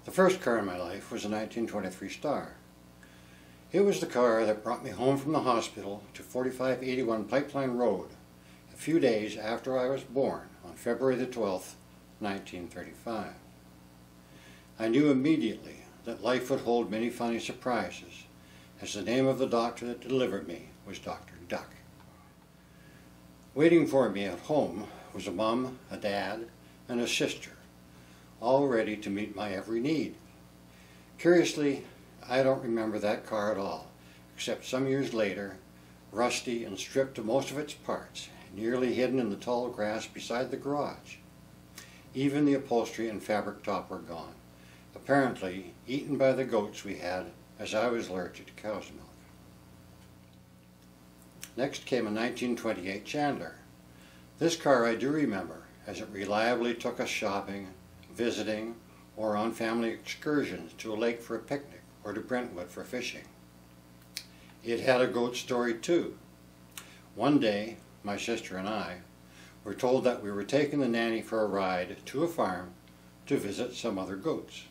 The first car in my life was a 1923 Star. It was the car that brought me home from the hospital to 4581 Pipeline Road a few days after I was born on February the 12th, 1935. I knew immediately that life would hold many funny surprises, as the name of the doctor that delivered me was Dr. Duck. Waiting for me at home was a mom, a dad, and a sister, all ready to meet my every need. Curiously, I don't remember that car at all, except some years later, rusty and stripped of most of its parts, nearly hidden in the tall grass beside the garage. Even the upholstery and fabric top were gone, apparently eaten by the goats we had, as I was allergic to cow's milk. Next came a 1928 Chandler. This car I do remember, as it reliably took us shopping, visiting, or on family excursions to a lake for a picnic or to Brentwood for fishing. It had a goat story too. One day, my sister and I were told that we were taking the nanny for a ride to a farm to visit some other goats.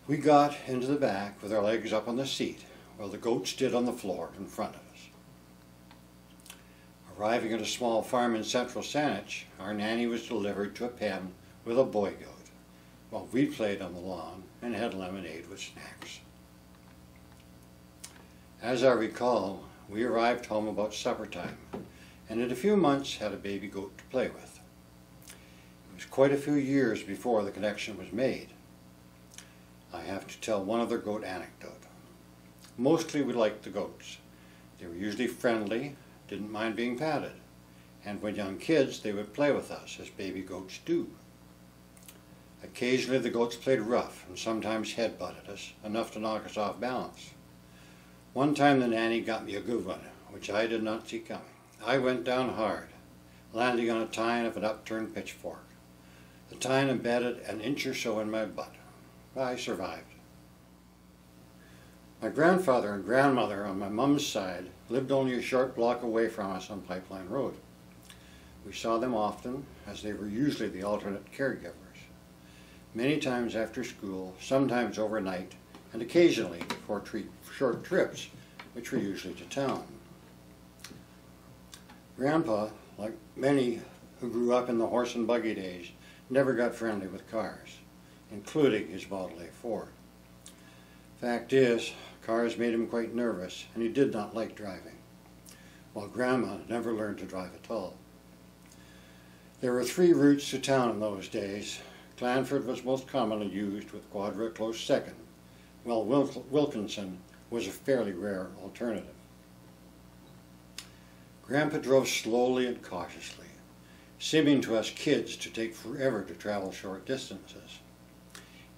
We got into the back with our legs up on the seat while the goat stood on the floor in front of us. Arriving at a small farm in central Saanich, our nanny was delivered to a pen with a boy goat, while we played on the lawn and had lemonade with snacks. As I recall, we arrived home about supper time, and in a few months had a baby goat to play with. It was quite a few years before the connection was made. I have to tell one other goat anecdote. Mostly we liked the goats. They were usually friendly, didn't mind being patted, and when young kids they would play with us as baby goats do. Occasionally the goats played rough and sometimes head-butted us, enough to knock us off balance. One time the nanny got me a good one, which I did not see coming. I went down hard, landing on a tine of an upturned pitchfork. The tine embedded an inch or so in my butt. I survived. My grandfather and grandmother on my mom's side lived only a short block away from us on Pipeline Road. We saw them often, as they were usually the alternate caregivers. Many times after school, sometimes overnight, and occasionally for short trips, which were usually to town. Grandpa, like many who grew up in the horse and buggy days, never got friendly with cars, including his Model A Ford. Fact is, cars made him quite nervous, and he did not like driving, while Grandma never learned to drive at all. There were 3 routes to town in those days. Clanford was most commonly used, with Quadra a close second, while Wilkinson was a fairly rare alternative. Grandpa drove slowly and cautiously, seeming to us kids to take forever to travel short distances.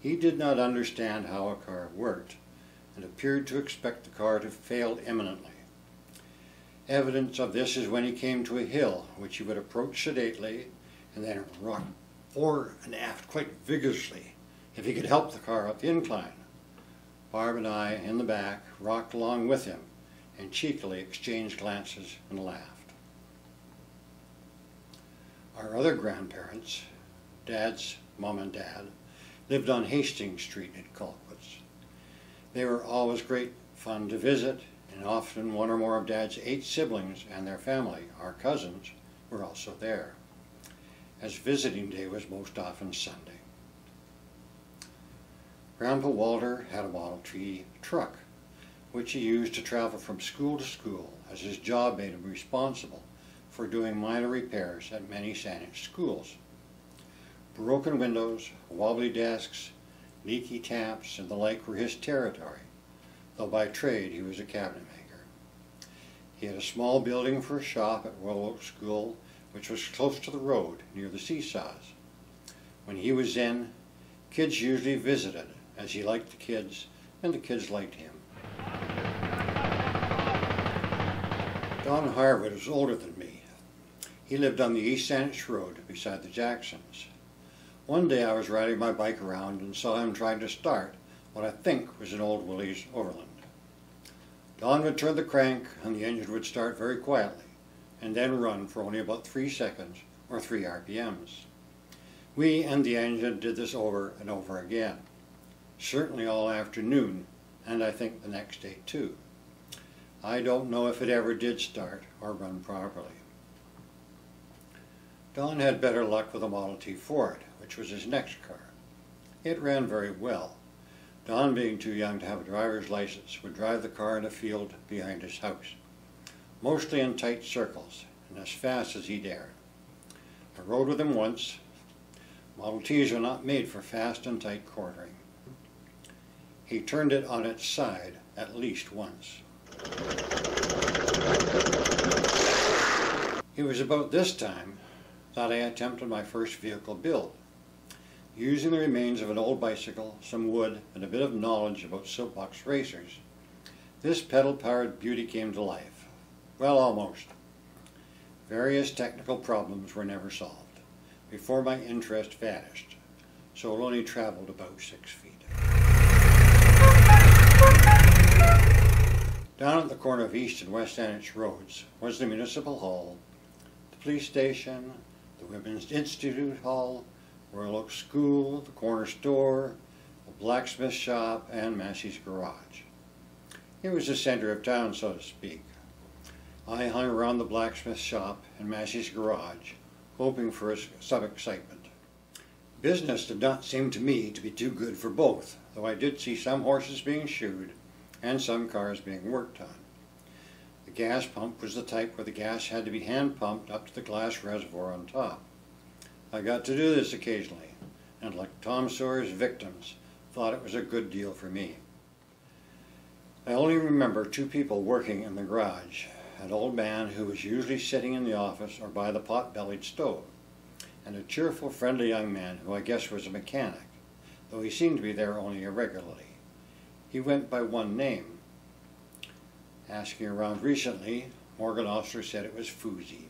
He did not understand how a car worked, and appeared to expect the car to fail imminently. Evidence of this is when he came to a hill, which he would approach sedately, and then rock fore and aft quite vigorously, if he could help the car up the incline. Barb and I, in the back, rocked along with him, and cheekily exchanged glances and laughed. Our other grandparents, Dad's mom and dad, lived on Hastings Street in Colquitts. They were always great fun to visit, and often one or more of Dad's 8 siblings and their family, our cousins, were also there, as visiting day was most often Sunday. Grandpa Walter had a Model T truck, which he used to travel from school to school, as his job made him responsible for doing minor repairs at many Saanich schools. Broken windows, wobbly desks, leaky taps, and the like were his territory, though by trade he was a cabinet maker. He had a small building for a shop at Royal Oak School, which was close to the road near the seesaws. When he was in, kids usually visited, as he liked the kids and the kids liked him. Don Harwood was older than me. He lived on the East Saanich Road beside the Jacksons. One day I was riding my bike around and saw him trying to start what I think was an old Willys Overland. Don would turn the crank and the engine would start very quietly, and then run for only about 3 seconds or 3 RPMs. We and the engine did this over and over again, certainly all afternoon, and I think the next day too. I don't know if it ever did start or run properly. Don had better luck with a Model T Ford, which was his next car. It ran very well. Don, being too young to have a driver's license, would drive the car in a field behind his house, mostly in tight circles and as fast as he dared. I rode with him once. Model Ts are not made for fast and tight quartering. He turned it on its side at least once. It was about this time that I attempted my first vehicle build. Using the remains of an old bicycle, some wood, and a bit of knowledge about soapbox racers, this pedal-powered beauty came to life. Well, almost. Various technical problems were never solved before my interest vanished, so it only traveled about 6 feet. Down at the corner of East and West Saanich Roads was the Municipal Hall, the police station, the Women's Institute Hall, Royal Oak School, the corner store, the blacksmith shop, and Massey's Garage. It was the center of town, so to speak. I hung around the blacksmith shop and Massey's Garage, hoping for some excitement. Business did not seem to me to be too good for both, though I did see some horses being shoed and some cars being worked on. The gas pump was the type where the gas had to be hand pumped up to the glass reservoir on top. I got to do this occasionally, and like Tom Sawyer's victims, thought it was a good deal for me. I only remember 2 people working in the garage, an old man who was usually sitting in the office or by the pot-bellied stove, and a cheerful, friendly young man who I guess was a mechanic, though he seemed to be there only irregularly. He went by one name. Asking around recently, Morgan officer said it was Fousey.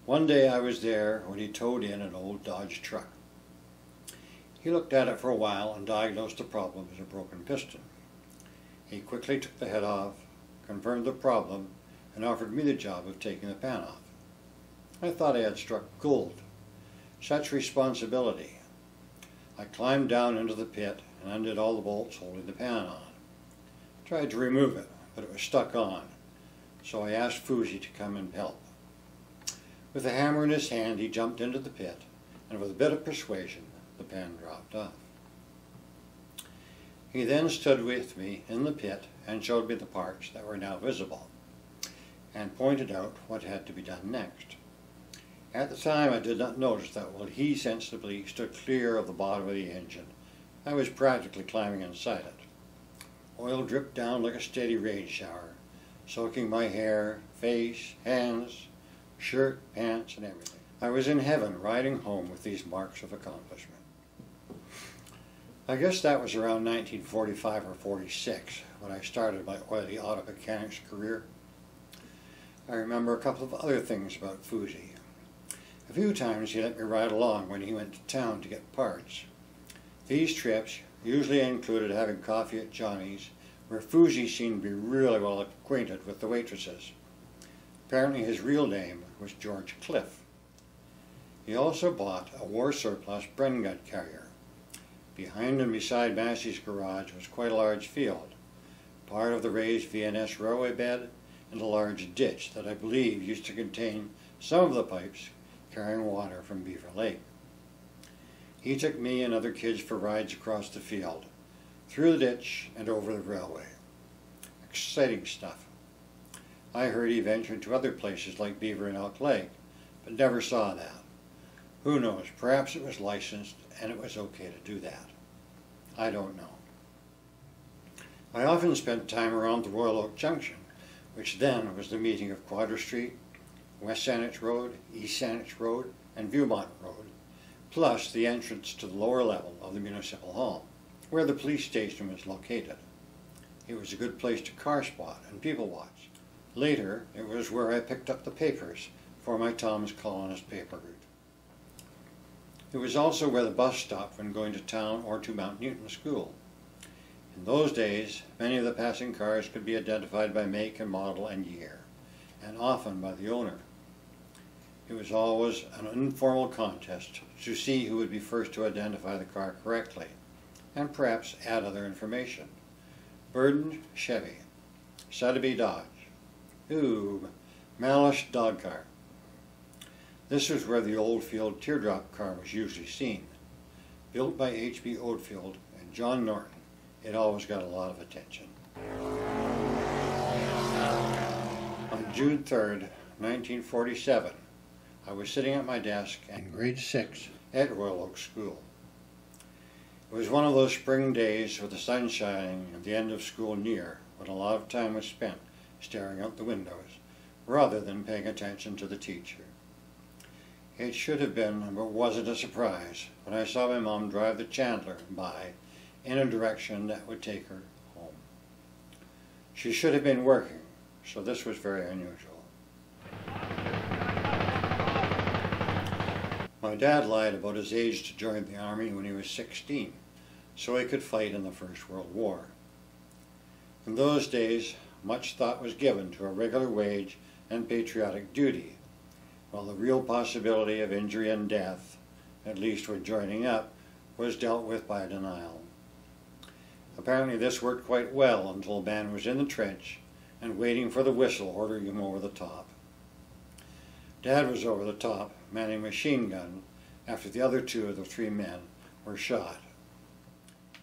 One day I was there when he towed in an old Dodge truck. He looked at it for a while and diagnosed the problem as a broken piston. He quickly took the head off, confirmed the problem, and offered me the job of taking the pan off. I thought I had struck gold. Such responsibility. I climbed down into the pit and undid all the bolts holding the pan on. Tried to remove it, but it was stuck on, so I asked Fousey to come and help. With a hammer in his hand, he jumped into the pit, and with a bit of persuasion, the pan dropped off. He then stood with me in the pit and showed me the parts that were now visible, and pointed out what had to be done next. At the time, I did not notice that while he sensibly stood clear of the bottom of the engine, I was practically climbing inside it. Oil dripped down like a steady rain shower, soaking my hair, face, hands, shirt, pants, and everything. I was in heaven riding home with these marks of accomplishment. I guess that was around 1945 or 46 when I started my oily auto mechanics career. I remember a couple of other things about Fousey. A few times he let me ride along when he went to town to get parts. These trips usually included having coffee at Johnny's, where Fousey seemed to be really well acquainted with the waitresses. Apparently his real name was George Cliff. He also bought a war surplus Bren gun carrier. Behind and beside Massey's Garage was quite a large field, part of the raised VNS railway bed, and a large ditch that I believe used to contain some of the pipes carrying water from Beaver Lake. He took me and other kids for rides across the field, through the ditch and over the railway. Exciting stuff. I heard he ventured to other places like Beaver and Elk Lake, but never saw that. Who knows, perhaps it was licensed and it was okay to do that. I don't know. I often spent time around the Royal Oak Junction, which then was the meeting of Quadra Street, West Saanich Road, East Saanich Road, and Viewmont Road, plus the entrance to the lower level of the Municipal Hall, where the police station was located. It was a good place to car spot and people watch. Later, it was where I picked up the papers for my Tom's Colonist paper route. It was also where the bus stopped when going to town or to Mount Newton School. In those days, many of the passing cars could be identified by make and model and year, and often by the owner. It was always an informal contest to see who would be first to identify the car correctly, and perhaps add other information. Burden, Chevy. Sotheby, Dodge. Ooh, Malish, dog car. This was where the Oldfield teardrop car was usually seen. Built by H.B. Oldfield and John Norton, it always got a lot of attention. On June 3rd, 1947, I was sitting at my desk in grade 6 at Royal Oak School. It was one of those spring days with the sun shining and the end of school near, when a lot of time was spent staring out the windows rather than paying attention to the teacher. It should have been, but wasn't a surprise, when I saw my mom drive the Chandler by in a direction that would take her home. She should have been working, so this was very unusual. My dad lied about his age to join the Army when he was 16, so he could fight in the First World War. In those days, much thought was given to a regular wage and patriotic duty, while the real possibility of injury and death, at least when joining up, was dealt with by denial. Apparently this worked quite well until a man was in the trench and waiting for the whistle ordering him over the top. Dad was over the top, manning a machine gun, after the other two of the 3 men were shot.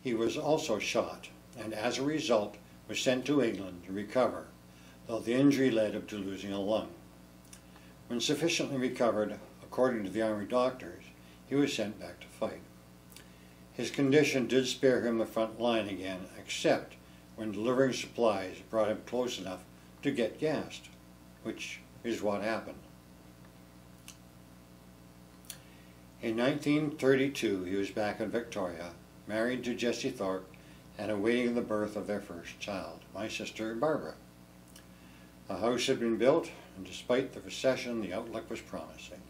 He was also shot, and as a result was sent to England to recover, though the injury led him to losing a lung. When sufficiently recovered, according to the Army doctors, he was sent back to fight. His condition did spare him the front line again, except when delivering supplies brought him close enough to get gassed, which is what happened. In 1932, he was back in Victoria, married to Jessie Thorpe, and awaiting the birth of their first child, my sister Barbara. A house had been built, and despite the recession, the outlook was promising.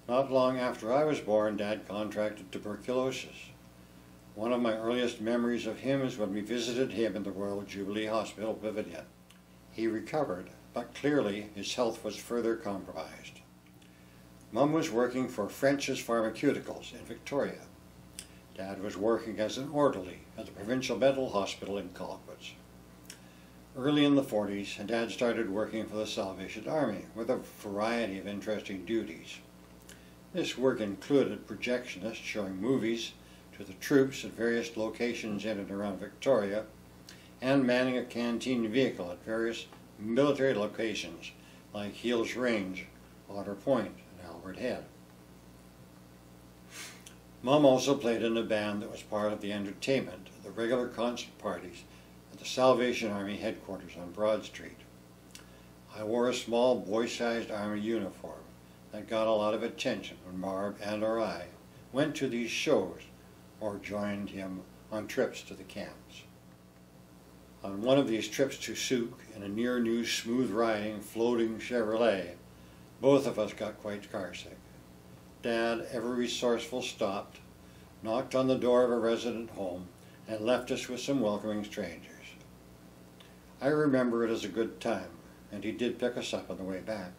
Not long after I was born, Dad contracted tuberculosis. One of my earliest memories of him is when we visited him in the Royal Jubilee Hospital Pavilion. He recovered, but clearly his health was further compromised. Mum was working for French's Pharmaceuticals in Victoria. Dad was working as an orderly at the Provincial Mental Hospital in Colquitt. Early in the 40s, Dad started working for the Salvation Army with a variety of interesting duties. This work included projectionists showing movies to the troops at various locations in and around Victoria, and manning a canteen vehicle at various military locations like Heels Range, Otter Point, and Albert Head. Mum also played in a band that was part of the entertainment of the regular concert parties at the Salvation Army headquarters on Broad Street. I wore a small boy-sized Army uniform that got a lot of attention when Barb and or I went to these shows or joined him on trips to the camps. On one of these trips to Souk in a near-new smooth-riding, floating Chevrolet, both of us got quite carsick. Dad, ever resourceful, stopped, knocked on the door of a resident home, and left us with some welcoming strangers. I remember it as a good time, and he did pick us up on the way back.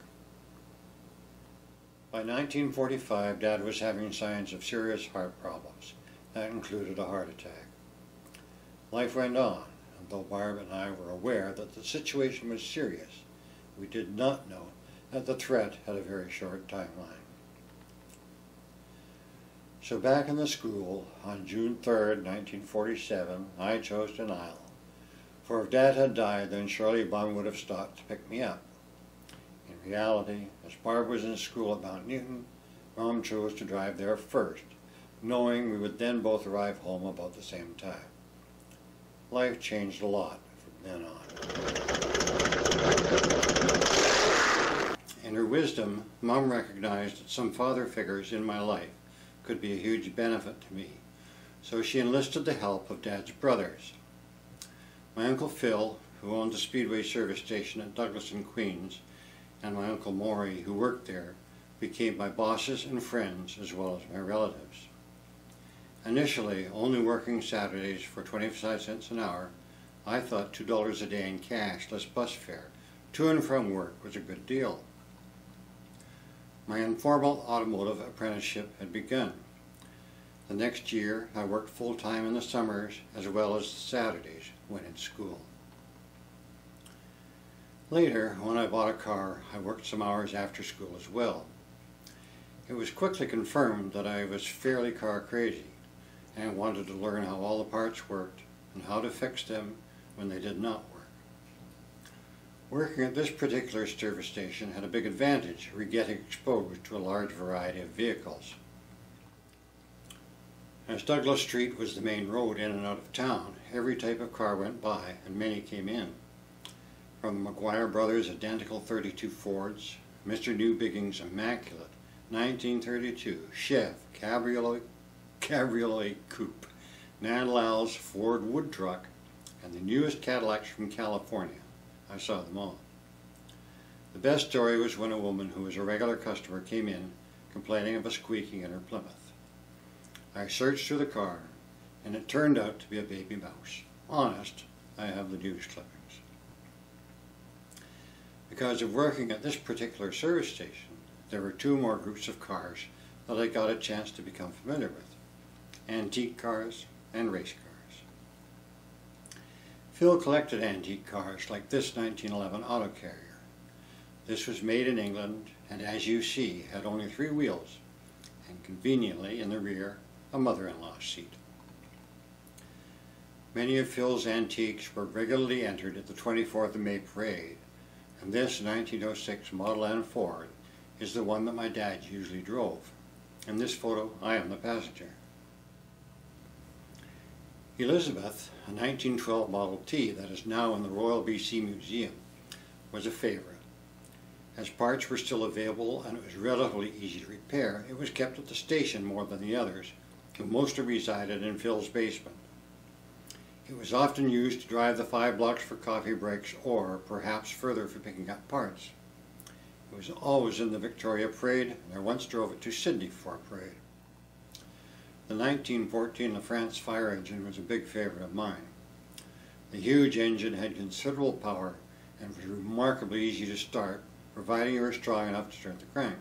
By 1945, Dad was having signs of serious heart problems. That included a heart attack. Life went on, and though Barb and I were aware that the situation was serious, we did not know that the threat had a very short timeline. So back in the school, on June 3rd, 1947, I chose denial. For if Dad had died, then surely Mum would have stopped to pick me up. In reality, as Barb was in school at Mount Newton, Mum chose to drive there first, knowing we would then both arrive home about the same time. Life changed a lot from then on. In her wisdom, Mum recognized that some father figures in my life could be a huge benefit to me, so she enlisted the help of Dad's brothers. My Uncle Phil, who owned the Speedway service station at Douglas and Queens, and my Uncle Maury, who worked there, became my bosses and friends as well as my relatives. Initially, only working Saturdays for 25 cents an hour, I thought $2 a day in cash, less bus fare, to and from work was a good deal. My informal automotive apprenticeship had begun. The next year I worked full-time in the summers as well as the Saturdays when in school. Later, when I bought a car, I worked some hours after school as well. It was quickly confirmed that I was fairly car crazy and wanted to learn how all the parts worked and how to fix them when they did not work. Working at this particular service station had a big advantage for getting exposed to a large variety of vehicles. As Douglas Street was the main road in and out of town, every type of car went by and many came in. From the McGuire brothers' identical 32 Fords, Mr. Newbigging's immaculate 1932 Chev Cabriolet Coupe, Nan Lal's Ford Wood Truck, and the newest Cadillacs from California. I saw them all. The best story was when a woman who was a regular customer came in complaining of a squeaking in her Plymouth. I searched through the car, and it turned out to be a baby mouse. Honest, I have the news clippings. Because of working at this particular service station, there were two more groups of cars that I got a chance to become familiar with: antique cars and race cars. Phil collected antique cars like this 1911 Auto Carrier. This was made in England and, as you see, had only 3 wheels and conveniently in the rear a mother-in-law seat. Many of Phil's antiques were regularly entered at the 24th of May parade, and this 1906 Model N Ford is the one that my dad usually drove. In this photo, I am the passenger. Elizabeth, a 1912 Model T that is now in the Royal BC Museum, was a favorite. As parts were still available and it was relatively easy to repair, it was kept at the station more than the others, who mostly resided in Phil's basement. It was often used to drive the 5 blocks for coffee breaks or perhaps further for picking up parts. It was always in the Victoria Parade, and I once drove it to Sydney for a parade. The 1914 LaFrance fire engine was a big favorite of mine. The huge engine had considerable power and was remarkably easy to start, providing you were strong enough to turn the crank.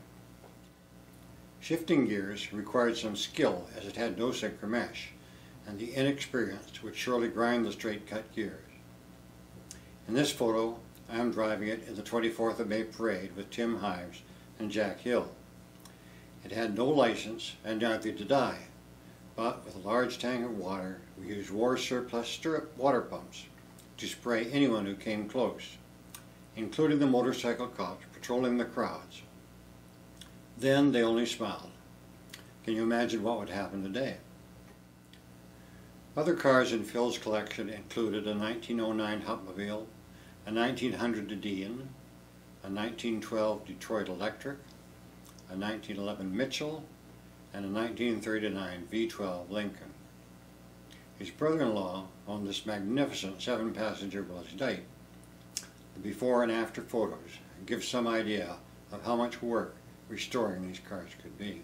Shifting gears required some skill as it had no synchro mesh, and the inexperienced would surely grind the straight cut gears. In this photo, I am driving it in the 24th of May parade with Tim Hives and Jack Hill. It had no license and neither did I, but with a large tank of water, we used war surplus stirrup water pumps to spray anyone who came close, including the motorcycle cops patrolling the crowds. Then they only smiled. Can you imagine what would happen today? Other cars in Phil's collection included a 1909 Hupmobile, a 1900 Dedean, a 1912 Detroit Electric, a 1911 Mitchell, and a 1939 V12 Lincoln. His brother-in-law owned this magnificent 7-passenger Buzz Dyke. The before and after photos give some idea of how much work restoring these cars could be.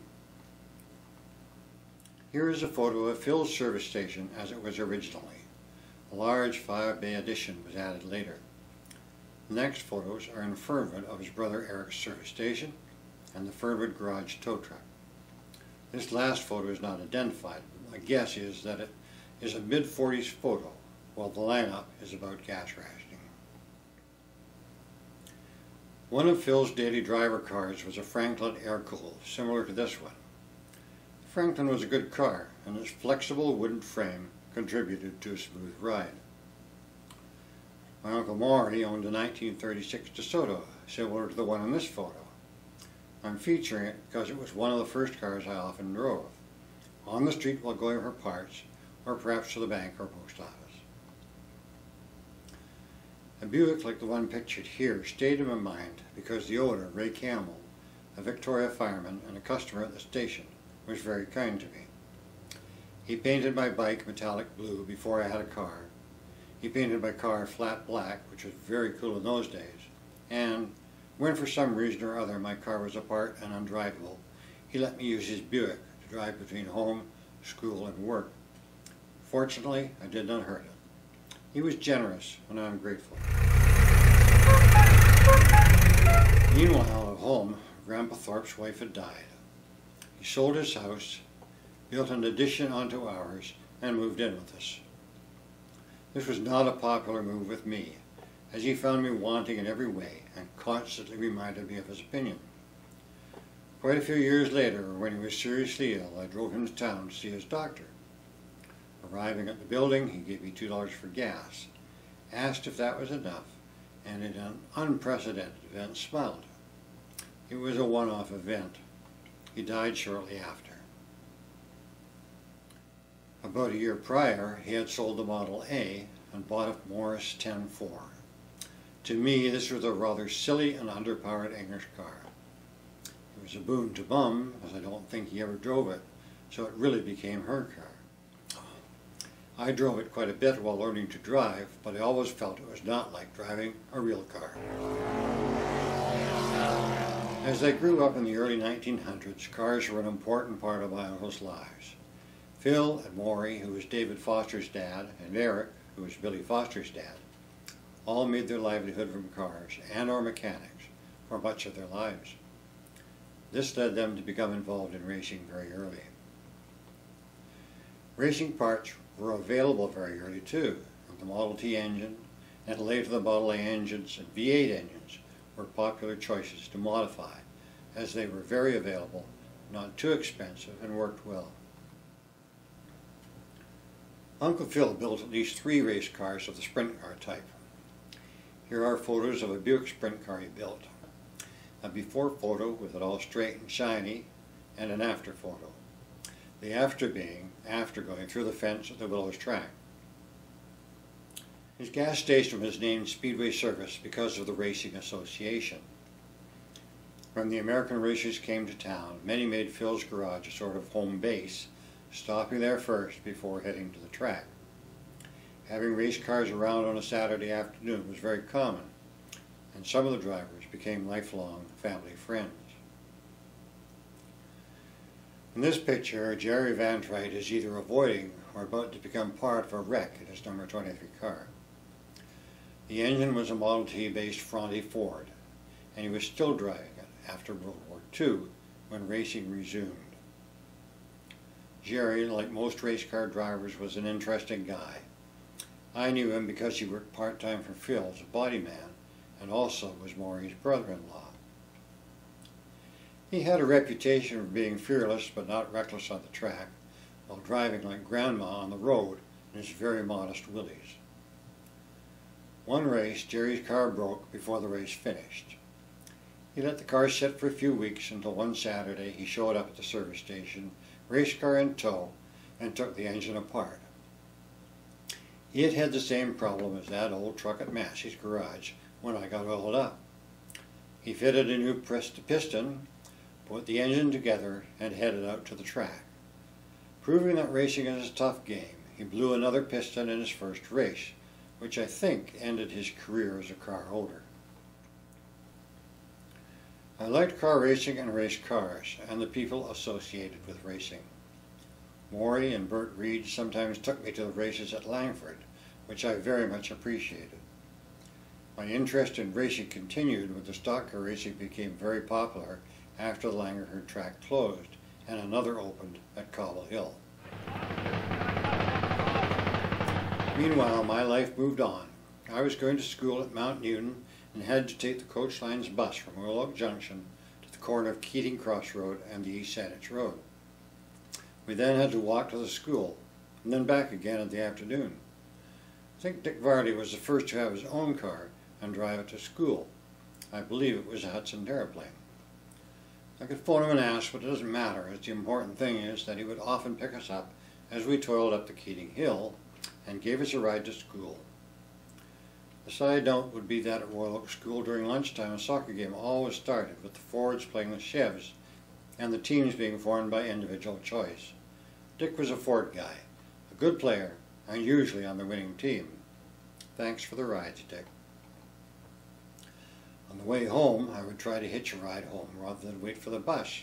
Here is a photo of Phil's service station as it was originally. A large 5-bay addition was added later. The next photos are in Fernwood of his brother Eric's service station and the Fernwood garage tow truck. This last photo is not identified, but my guess is that it is a mid-40s photo, while the lineup is about gas rationing. One of Phil's daily driver cars was a Franklin air-cooled, similar to this one. Franklin was a good car, and its flexible wooden frame contributed to a smooth ride. My Uncle Maury owned a 1936 DeSoto, similar to the one in this photo. I'm featuring it because it was one of the first cars I often drove, on the street while going for parts, or perhaps to the bank or post office. A Buick like the one pictured here stayed in my mind because the owner, Ray Campbell, a Victoria fireman and a customer at the station, was very kind to me. He painted my bike metallic blue before I had a car. He painted my car flat black, which was very cool in those days, and when for some reason or other my car was apart and undrivable, he let me use his Buick to drive between home, school, and work. Fortunately, I did not hurt it. He was generous, and I am grateful. Meanwhile, at home, Grandpa Thorpe's wife had died. He sold his house, built an addition onto ours, and moved in with us. This was not a popular move with me, as he found me wanting in every way and constantly reminded me of his opinion. Quite a few years later, when he was seriously ill, I drove him to town to see his doctor. Arriving at the building, he gave me $2 for gas, asked if that was enough, and in an unprecedented event smiled. It was a one-off event. He died shortly after. About a year prior, he had sold the Model A and bought a Morris 10-4. To me, this was a rather silly and underpowered English car. It was a boon to Mum, as I don't think he ever drove it, so it really became her car. I drove it quite a bit while learning to drive, but I always felt it was not like driving a real car. As I grew up in the early 1900s, cars were an important part of my uncle's lives. Phil and Maury, who was David Foster's dad, and Eric, who was Billy Foster's dad, all made their livelihood from cars and or mechanics for much of their lives. This led them to become involved in racing very early. Racing parts were available very early too, and the Model T engine and later the Model A engines and V8 engines were popular choices to modify, as they were very available, not too expensive, and worked well. Uncle Phil built at least 3 race cars of the sprint car type. Here are photos of a Buick sprint car he built. A before photo with it all straight and shiny, and an after photo. The after being after going through the fence at the Willows track. His gas station was named Speedway Service because of the Racing Association. When the American racers came to town, many made Phil's garage a sort of home base, stopping there first before heading to the track. Having race cars around on a Saturday afternoon was very common, and some of the drivers became lifelong family friends. In this picture, Jerry Van Trite is either avoiding or about to become part of a wreck in his number 23 car. The engine was a Model T-based Fronte Ford, and he was still driving it after World War II when racing resumed. Jerry, like most race car drivers, was an interesting guy. I knew him because he worked part-time for Phil as a body man and also was Maury's brother-in-law. He had a reputation for being fearless but not reckless on the track, while driving like Grandma on the road in his very modest Willys. One race, Jerry's car broke before the race finished. He let the car sit for a few weeks until one Saturday he showed up at the service station, race car in tow, and took the engine apart. It had the same problem as that old truck at Massey's garage when I got oiled up. He fitted a new piston, put the engine together, and headed out to the track. Proving that racing is a tough game, he blew another piston in his first race, which I think ended his career as a car holder. I liked car racing and race cars, and the people associated with racing. Maury and Bert Reed sometimes took me to the races at Langford, which I very much appreciated. My interest in racing continued when the stock car racing became very popular after the Langerhurst track closed and another opened at Cobble Hill. Meanwhile, my life moved on. I was going to school at Mount Newton and had to take the Coach Line's bus from Willow Oak Junction to the corner of Keating Cross Road and the East Saanich Road. We then had to walk to the school, and then back again in the afternoon. I think Dick Varley was the first to have his own car and drive it to school. I believe it was a Hudson Airplane. I could phone him and ask, but it doesn't matter, as the important thing is that he would often pick us up as we toiled up the Keating Hill and gave us a ride to school. The side note would be that at Royal Oak School during lunchtime a soccer game always started with the forwards playing the Chevs and the teams being formed by individual choice. Dick was a Ford guy, a good player, and usually on the winning team. Thanks for the rides, Dick. On the way home, I would try to hitch a ride home rather than wait for the bus.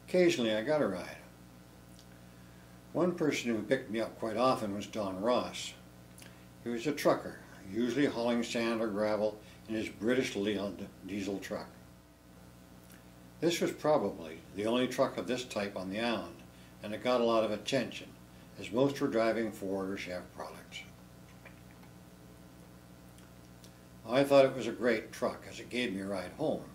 Occasionally I got a ride. One person who picked me up quite often was Don Ross. He was a trucker, usually hauling sand or gravel in his British Leyland diesel truck. This was probably the only truck of this type on the island, and it got a lot of attention, as most were driving Ford or Chev products. I thought it was a great truck as it gave me a ride home,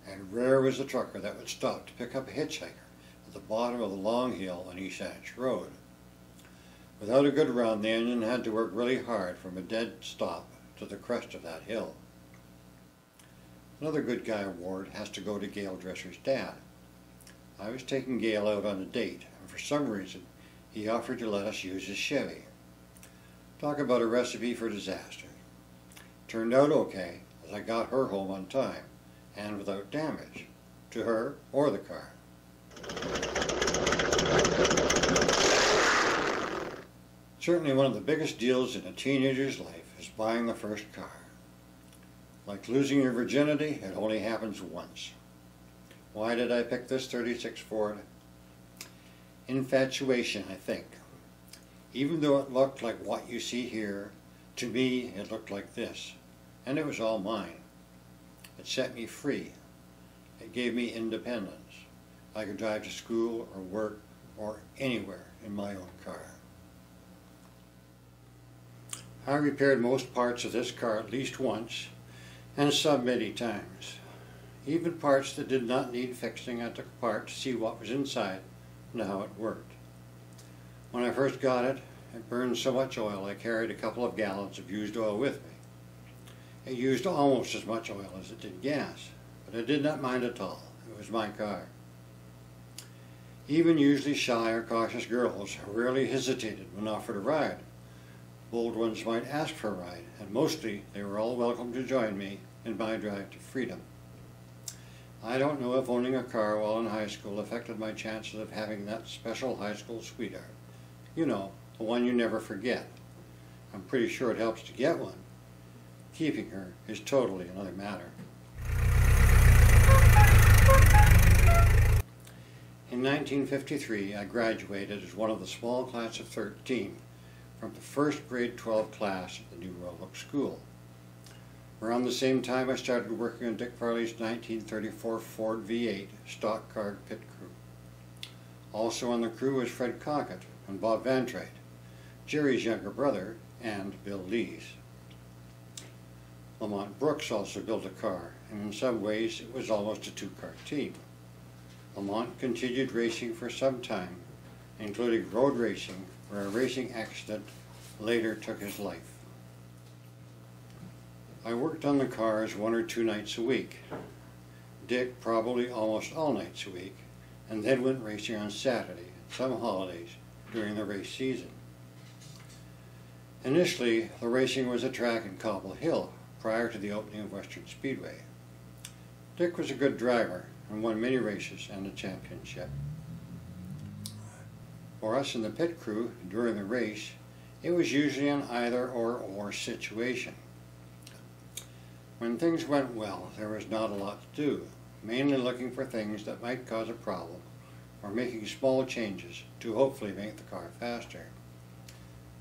and rare was the trucker that would stop to pick up a hitchhiker at the bottom of the long hill on East Saanich Road. Without a good run, the engine had to work really hard from a dead stop to the crest of that hill. Another Good Guy award has to go to Gail Dresser's dad. I was taking Gail out on a date, and for some reason he offered to let us use his Chevy. Talk about a recipe for disaster. Turned out okay, as I got her home on time, and without damage, to her or the car. Certainly one of the biggest deals in a teenager's life is buying the first car. Like losing your virginity, it only happens once. Why did I pick this 36 Ford? Infatuation, I think. Even though it looked like what you see here, to me it looked like this, and it was all mine. It set me free. It gave me independence. I could drive to school or work or anywhere in my own car. I repaired most parts of this car at least once, and some many times. Even parts that did not need fixing, I took apart to see what was inside and how it worked. When I first got it, it burned so much oil I carried a couple of gallons of used oil with me. It used almost as much oil as it did gas, but I did not mind at all. It was my car. Even usually shy or cautious girls rarely hesitated when offered a ride. Bold ones might ask for a ride, and mostly they were all welcome to join me in my drive to freedom. I don't know if owning a car while in high school affected my chances of having that special high school sweetheart. You know, the one you never forget. I'm pretty sure it helps to get one. Keeping her is totally another matter. In 1953, I graduated as one of the small class of 13 from the first grade 12 class at the New Roanoke School. Around the same time, I started working on Dick Farley's 1934 Ford V8 stock car pit crew. Also on the crew was Fred Cockett and Bob Vantrite, Jerry's younger brother, and Bill Lees. Lamont Brooks also built a car, and in some ways it was almost a two-car team. Lamont continued racing for some time, including road racing, where a racing accident later took his life. I worked on the cars 1 or 2 nights a week. Dick probably almost all nights a week, and then went racing on Saturday and some holidays during the race season. Initially, the racing was a track in Cobble Hill prior to the opening of Western Speedway. Dick was a good driver and won many races and a championship. For us in the pit crew, during the race, it was usually an either-or situation. When things went well, there was not a lot to do, mainly looking for things that might cause a problem or making small changes to hopefully make the car faster.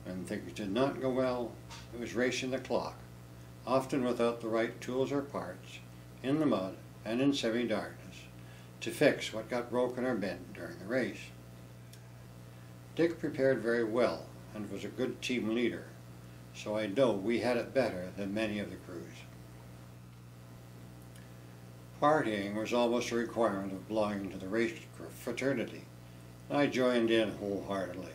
When things did not go well, it was racing the clock, often without the right tools or parts, in the mud and in semi-darkness, to fix what got broken or bent during the race. Dick prepared very well and was a good team leader, so I know we had it better than many of the crews. Partying was almost a requirement of belonging to the race fraternity, and I joined in wholeheartedly.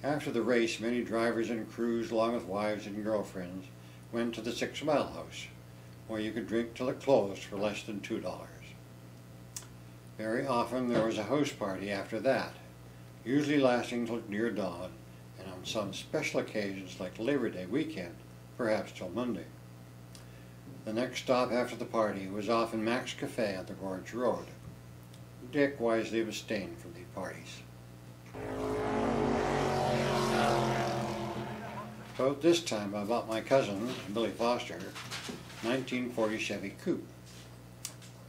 After the race, many drivers and crews, along with wives and girlfriends, went to the 6 Mile House, where you could drink till it closed for less than $2. Very often there was a house party after that, usually lasting till near dawn, and on some special occasions like Labor Day weekend, perhaps till Monday. The next stop after the party was often Mac's Cafe on the Gorge Road. Dick wisely abstained from these parties. About this time I bought my cousin, Billy Foster, a 1940 Chevy Coupe.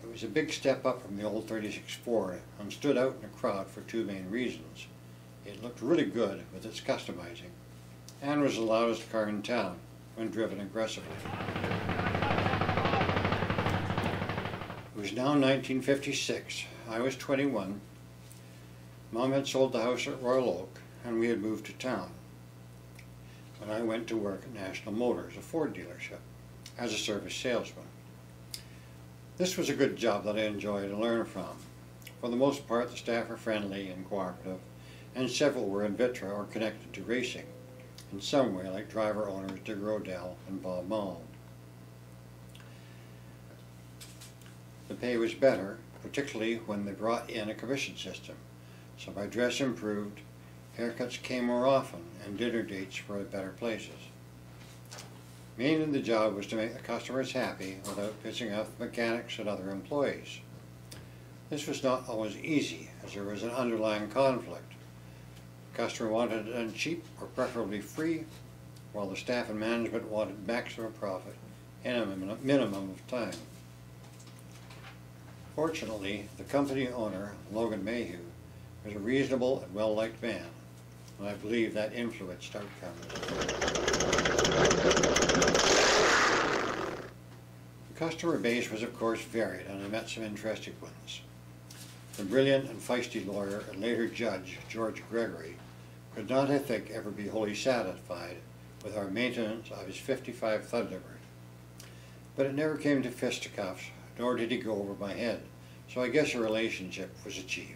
It was a big step up from the old 36 Ford and stood out in the crowd for 2 main reasons. It looked really good with its customizing and was the loudest car in town when driven aggressively. It was now 1956. I was 21. Mom had sold the house at Royal Oak and we had moved to town. When I went to work at National Motors, a Ford dealership, as a service salesman. This was a good job that I enjoyed and learned from. For the most part, the staff were friendly and cooperative, and several were in vitro or connected to racing in some way, like driver owners Digger O'Dell and Bob Mullin. The pay was better, particularly when they brought in a commission system, so my dress improved, haircuts came more often, and dinner dates were at better places. Mainly the job was to make the customers happy without pissing off the mechanics and other employees. This was not always easy, as there was an underlying conflict. The customer wanted it done cheap or preferably free, while the staff and management wanted maximum profit in a minimum of time. Fortunately, the company owner, Logan Mayhew, was a reasonable and well-liked man, and I believe that influenced outcomes. The customer base was of course varied, and I met some interesting ones. The brilliant and feisty lawyer and later judge, George Gregory, could not, I think, ever be wholly satisfied with our maintenance of his '55 Thunderbird. But it never came to fisticuffs, nor did he go over my head, so I guess a relationship was achieved.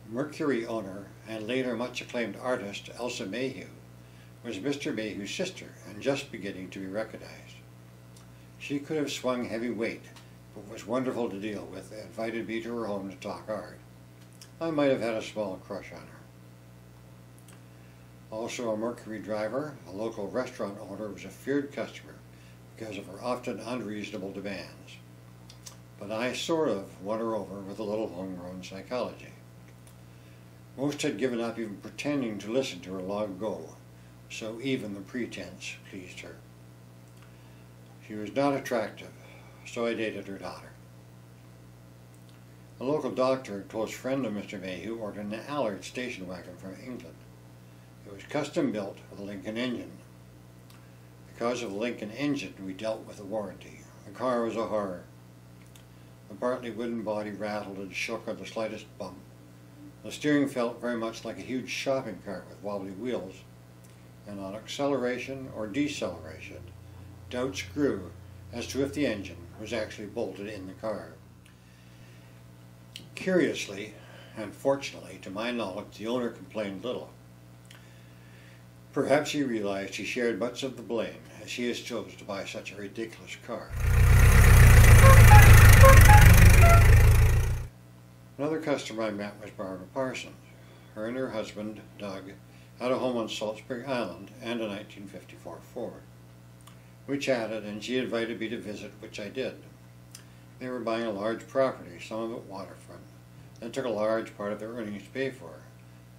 Mercury owner and later much acclaimed artist Elsa Mayhew was Mr. Mayhew's sister and just beginning to be recognized. She could have swung heavy weight, but was wonderful to deal with and invited me to her home to talk art. I might have had a small crush on her. Also a Mercury driver, a local restaurant owner, was a feared customer because of her often unreasonable demands. But I sort of won her over with a little homegrown psychology. Most had given up even pretending to listen to her long ago, so even the pretense pleased her. She was not attractive, so I dated her daughter. A local doctor and close friend of Mr. Mayhew ordered an Allard station wagon from England. It was custom built with a Lincoln engine. Because of the Lincoln engine, we dealt with a warranty. The car was a horror. The partly wooden body rattled and shook on the slightest bump. The steering felt very much like a huge shopping cart with wobbly wheels, and on acceleration or deceleration, doubts grew as to if the engine was actually bolted in the car. Curiously, and fortunately, to my knowledge, the owner complained little. Perhaps he realized he shared much of the blame, as he has chosen to buy such a ridiculous car. Another customer I met was Barbara Parsons. Her and her husband, Doug, had a home on Salt Spring Island and a 1954 Ford. We chatted and she invited me to visit, which I did. They were buying a large property, some of it waterfront, and took a large part of their earnings to pay for it.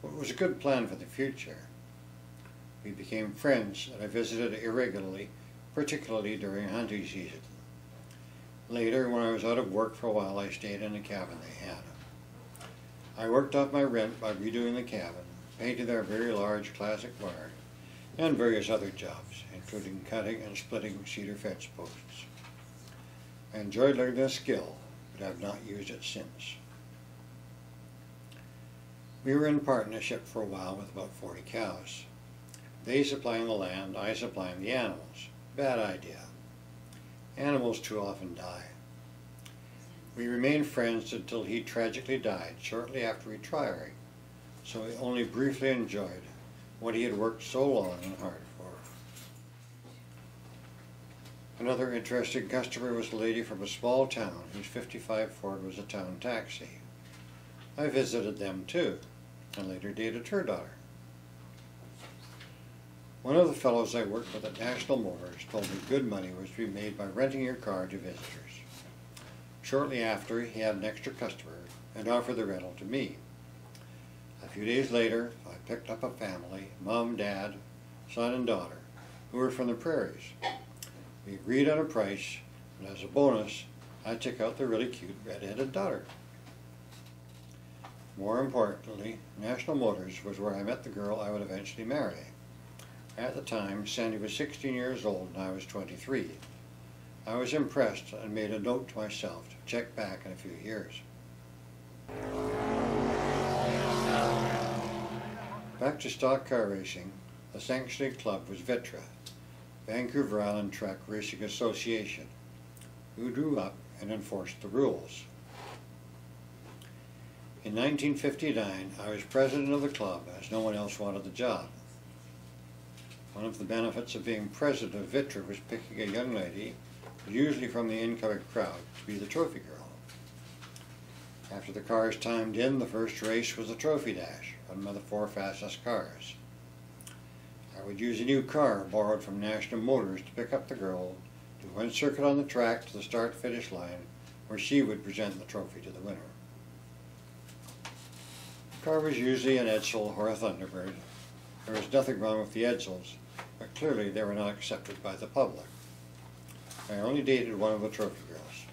But it was a good plan for the future. We became friends and I visited irregularly, particularly during hunting season. Later, when I was out of work for a while, I stayed in a cabin they had. I worked off my rent by redoing the cabin, painting their very large classic barn, and various other jobs, including cutting and splitting cedar fence posts. I enjoyed learning this skill, but have not used it since. We were in partnership for a while with about 40 cows. They supplying the land, I supplying the animals. Bad idea. Animals too often die. We remained friends until he tragically died shortly after retiring, so I only briefly enjoyed what he had worked so long and hard for. Another interesting customer was a lady from a small town whose '55 Ford was a town taxi. I visited them too, and later dated her daughter. One of the fellows I worked with at National Motors told me good money was to be made by renting your car to visitors. Shortly after, he had an extra customer and offered the rental to me. A few days later, I picked up a family, mom, dad, son, and daughter, who were from the prairies. We agreed on a price, and as a bonus, I took out the really cute red-headed daughter. More importantly, National Motors was where I met the girl I would eventually marry. At the time, Sandy was 16 years old and I was 23. I was impressed and made a note to myself to check back in a few years. Back to stock car racing, the sanctioning club was Vitra, Vancouver Island Track Racing Association, who drew up and enforced the rules. In 1959, I was president of the club as no one else wanted the job. One of the benefits of being president of Vitra was picking a young lady, usually from the incoming crowd, to be the trophy girl. After the cars timed in, the first race was the trophy dash, run by the 4 fastest cars. I would use a new car borrowed from National Motors to pick up the girl, do one circuit on the track to the start-finish line, where she would present the trophy to the winner. The car was usually an Edsel or a Thunderbird. There was nothing wrong with the Edsels, but clearly they were not accepted by the public. I only dated one of the trophy girls.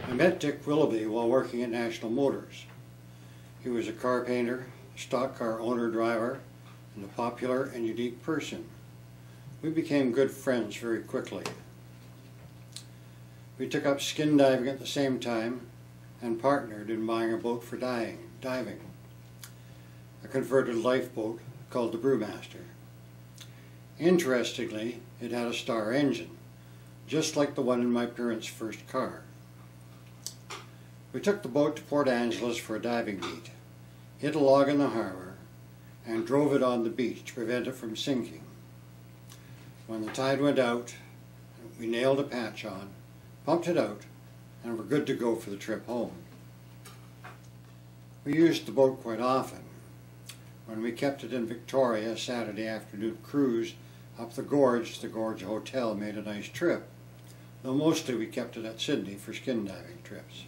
I met Dick Willoughby while working at National Motors. He was a car painter, stock car owner-driver, and a popular and unique person. We became good friends very quickly. We took up skin diving at the same time and partnered in buying a boat for diving, a converted lifeboat called the Brewmaster. Interestingly, it had a Star engine, just like the one in my parents' first car. We took the boat to Port Angeles for a diving meet, hit a log in the harbor, and drove it on the beach to prevent it from sinking. When the tide went out, we nailed a patch on, pumped it out, and were good to go for the trip home. We used the boat quite often. When we kept it in Victoria, a Saturday afternoon cruise up the Gorge to the Gorge Hotel made a nice trip, though mostly we kept it at Sydney for skin diving trips.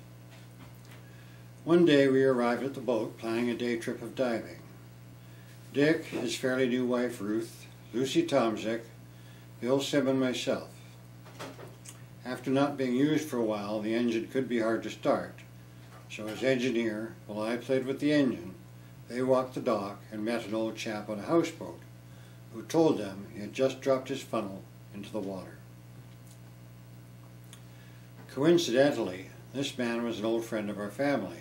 One day we arrived at the boat planning a day trip of diving. Dick, his fairly new wife Ruth, Lucy Tomczyk, Bill Sim and myself. After not being used for a while, the engine could be hard to start, so as engineer, while I played with the engine, they walked the dock and met an old chap on a houseboat who told them he had just dropped his funnel into the water. Coincidentally, this man was an old friend of our family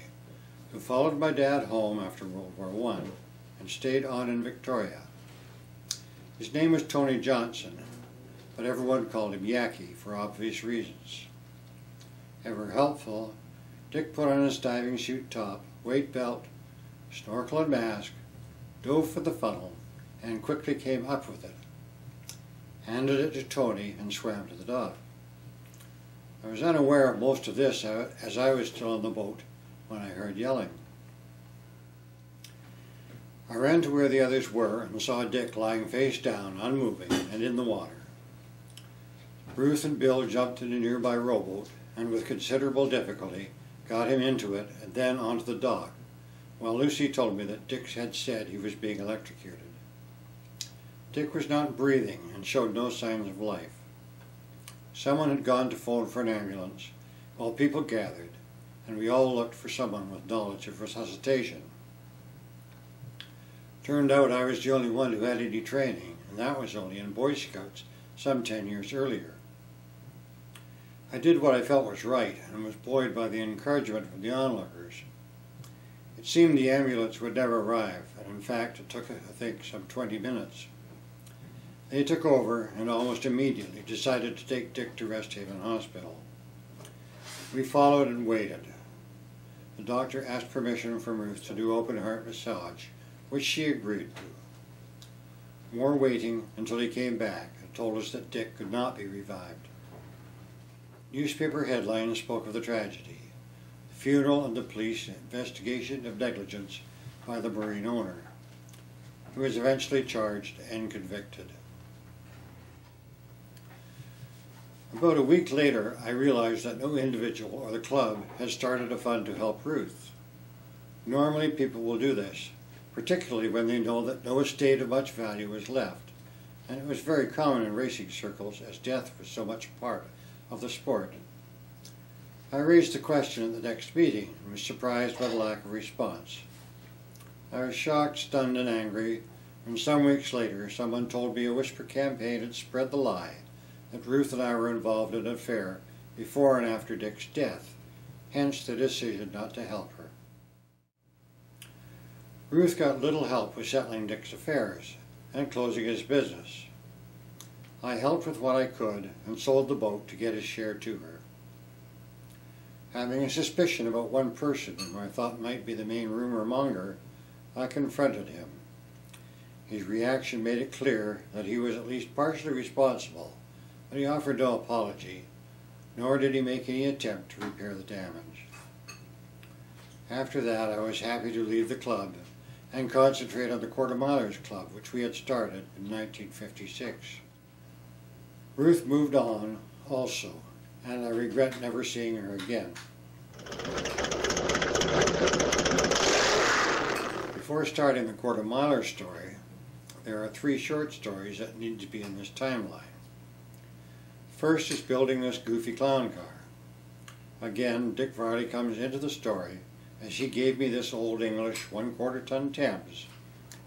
who followed my dad home after World War I and stayed on in Victoria. His name was Tony Johnson, but everyone called him Yaki for obvious reasons. Ever helpful, Dick put on his diving suit top, weight belt, snorkel and mask, dove for the funnel, and quickly came up with it, handed it to Tony, and swam to the dock. I was unaware of most of this as I was still on the boat when I heard yelling. I ran to where the others were and saw Dick lying face down, unmoving, and in the water. Ruth and Bill jumped in a nearby rowboat and with considerable difficulty got him into it and then onto the dock, while Lucy told me that Dick had said he was being electrocuted. Dick was not breathing and showed no signs of life. Someone had gone to phone for an ambulance while people gathered, and we all looked for someone with knowledge of resuscitation. Turned out I was the only one who had any training, and that was only in Boy Scouts some 10 years earlier. I did what I felt was right and was buoyed by the encouragement from the onlookers. It seemed the ambulance would never arrive, and in fact it took, I think, some 20 minutes. They took over and almost immediately decided to take Dick to Rest Haven Hospital. We followed and waited. The doctor asked permission from Ruth to do open heart massage, which she agreed to. More waiting until he came back and told us that Dick could not be revived. Newspaper headlines spoke of the tragedy, the funeral and the police investigation of negligence by the marine owner, who was eventually charged and convicted. About a week later, I realized that no individual or the club had started a fund to help Ruth. Normally people will do this, particularly when they know that no estate of much value is left, and it was very common in racing circles as death was so much part of the sport. I raised the question at the next meeting and was surprised by the lack of response. I was shocked, stunned, and angry, And some weeks later, someone told me a whisper campaign had spread the lie that Ruth and I were involved in an affair before and after Dick's death, hence the decision not to help her. Ruth got little help with settling Dick's affairs and closing his business. I helped with what I could and sold the boat to get his share to her. Having a suspicion about one person whom I thought might be the main rumor monger, I confronted him. His reaction made it clear that he was at least partially responsible, but he offered no apology, nor did he make any attempt to repair the damage. After that, I was happy to leave the club and concentrate on the Quarter Milers Club, which we had started in 1956. Ruth moved on also, and I regret never seeing her again. Before starting the Quarter Miler story, there are 3 short stories that need to be in this timeline. First is building this goofy clown car. Again, Dick Varley comes into the story as he gave me this old English 1/4 ton Thames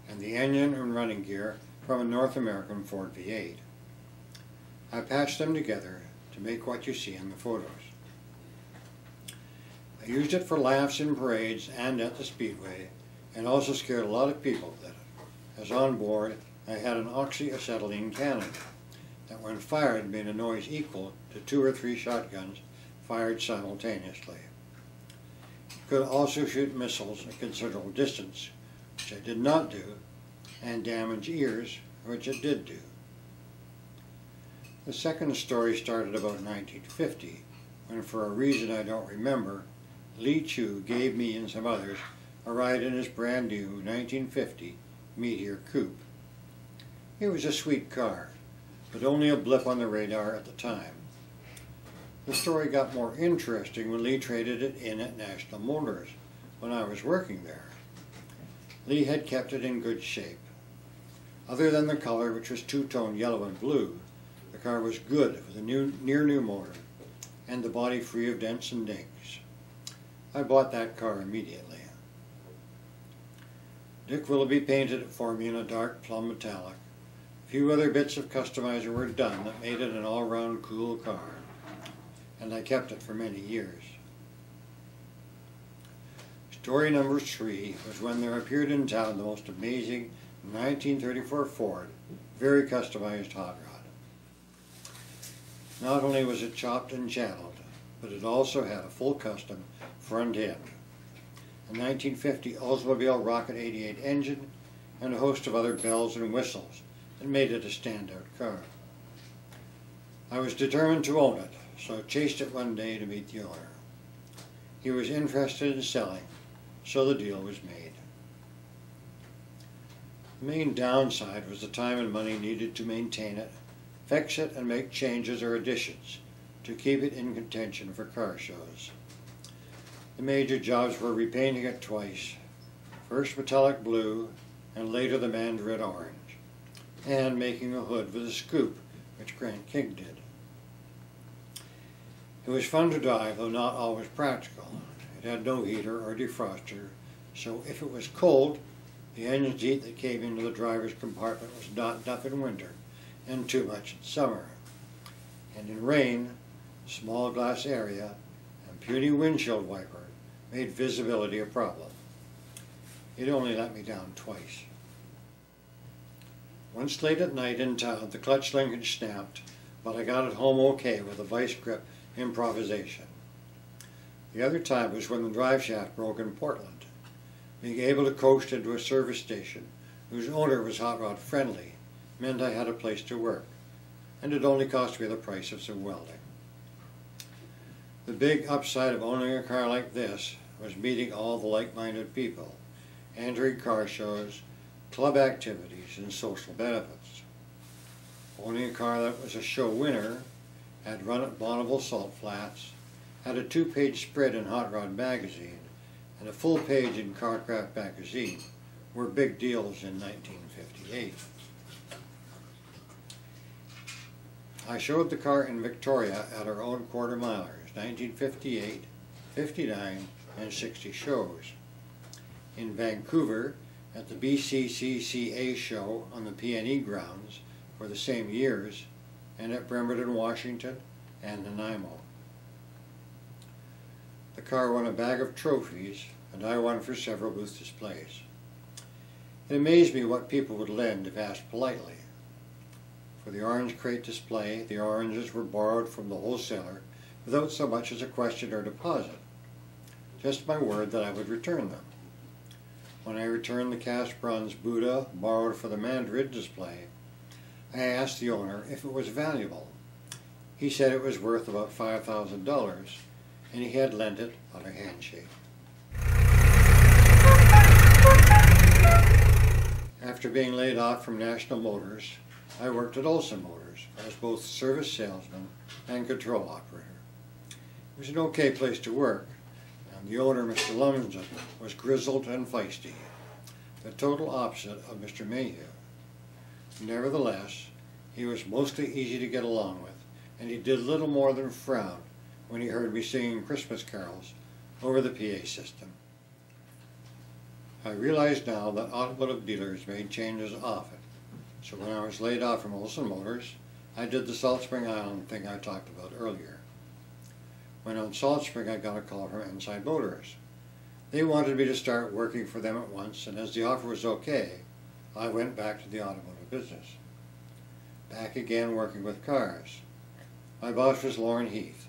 and the engine and running gear from a North American Ford V8. I patched them together to make what you see in the photos. I used it for laughs in parades and at the Speedway, and also scared a lot of people with it, as on board I had an oxyacetylene cannon that when fired made a noise equal to 2 or 3 shotguns fired simultaneously. It could also shoot missiles a considerable distance, which I did not do, and damage ears, which it did do. The second story started about 1950, when for a reason I don't remember, Lee Chu gave me and some others a ride in his brand new 1950 Meteor Coupe. It was a sweet car, but only a blip on the radar at the time. The story got more interesting when Lee traded it in at National Motors when I was working there. Lee had kept it in good shape. Other than the color, which was two-tone yellow and blue, the car was good with a near-new motor and the body free of dents and dings. I bought that car immediately. Dick Willoughby painted it for me in a dark plum metallic. A few other bits of customizer were done that made it an all-round cool car, and I kept it for many years. Story number 3 was when there appeared in town the most amazing 1934 Ford, very customized hot rod. Not only was it chopped and channeled, but it also had a full custom front end, a 1950 Oldsmobile Rocket 88 engine, and a host of other bells and whistles that made it a standout car. I was determined to own it, so I chased it one day to meet the owner. He was interested in selling, so the deal was made. The main downside was the time and money needed to maintain it, fix it, and make changes or additions to keep it in contention for car shows. The major jobs were repainting it twice, first metallic blue and later the mandarin orange, and making a hood with a scoop, which Grant King did. It was fun to drive, though not always practical. It had no heater or defroster, so if it was cold, the engine's heat that came into the driver's compartment was not enough in winter and too much in summer. And in rain, small glass area and puny windshield wiper made visibility a problem. It only let me down twice. Once late at night in town, the clutch linkage snapped, but I got it home okay with a vice grip improvisation. The other time was when the drive shaft broke in Portland. Being able to coast into a service station whose owner was hot rod friendly meant I had a place to work, and it only cost me the price of some welding. The big upside of owning a car like this was meeting all the like-minded people, entering car shows, club activities, and social benefits. Owning a car that was a show winner, had run at Bonneville Salt Flats, had a 2-page spread in Hot Rod magazine, and a full page in Carcraft magazine were big deals in 1958. I showed the car in Victoria at our own Quarter Milers, 1958, 59, and 60 shows. In Vancouver, at the BCCCA show on the PNE grounds for the same years, and at Bremerton, Washington, and Nanaimo. The car won a bag of trophies, and I won for several booth displays. It amazed me what people would lend if asked politely. For the orange crate display, the oranges were borrowed from the wholesaler without so much as a question or deposit. Just my word that I would return them. When I returned the cast bronze Buddha borrowed for the Madrid display, I asked the owner if it was valuable. He said it was worth about $5,000, and he had lent it on a handshake. After being laid off from National Motors, I worked at Olson Motors as both service salesman and control operator. It was an okay place to work, and the owner, Mr. Lumsden, was grizzled and feisty, the total opposite of Mr. Mayhew. Nevertheless, he was mostly easy to get along with, and he did little more than frown when he heard me singing Christmas carols over the PA system. I realize now that automotive dealers made changes often, so when I was laid off from Olson Motors, I did the Salt Spring Island thing I talked about earlier. When on Salt Spring, I got a call from Inside Motors. They wanted me to start working for them at once, and as the offer was okay, I went back to the automotive business. Back again working with cars. My boss was Lauren Heath,